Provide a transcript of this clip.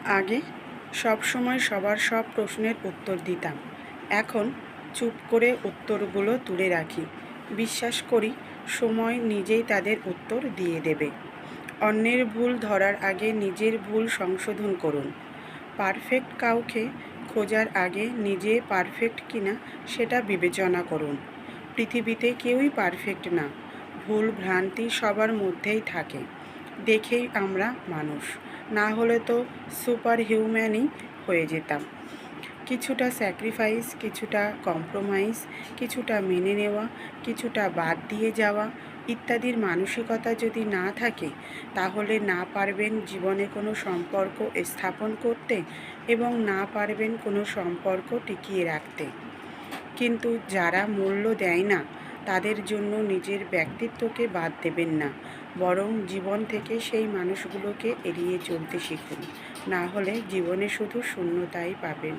আগে সব সময় সবার সব প্রশ্নের উত্তর দিতাম। এখন চুপ করে উত্তরগুলো তুলে রাখি। বিশ্বাস করি সময় নিজেই তাদের উত্তর দিয়ে দেবে। অন্যের ভুল ধরার আগে নিজের ভুল সংশোধন করুন। পারফেক্ট কাউকে খোঁজার আগে নিজে পারফেক্ট কিনা সেটা বিবেচনা করুন। পৃথিবীতে কেউই পারফেক্ট না। ভুল ভ্রান্তি সবার মধ্যেই থাকে। দেখেই আমরা মানুষ, না হলে তো সুপার হিউম্যানই হয়ে যেতাম। কিছুটা স্যাক্রিফাইস, কিছুটা কম্প্রোমাইজ, কিছুটা মেনে নেওয়া, কিছুটা বাদ দিয়ে যাওয়া ইত্যাদির মানসিকতা যদি না থাকে, তাহলে না পারবেন জীবনে কোনো সম্পর্ক স্থাপন করতে এবং না পারবেন কোনো সম্পর্ক টিকিয়ে রাখতে। কিন্তু যারা মূল্য দেয় না, তাদের জন্য নিজের ব্যক্তিত্বকে বাদ দেবেন না, বরং জীবন থেকে সেই মানুষগুলোকে এড়িয়ে চলতে শিখুন। না হলে জীবনে শুধু শূন্যতাই পাবেন।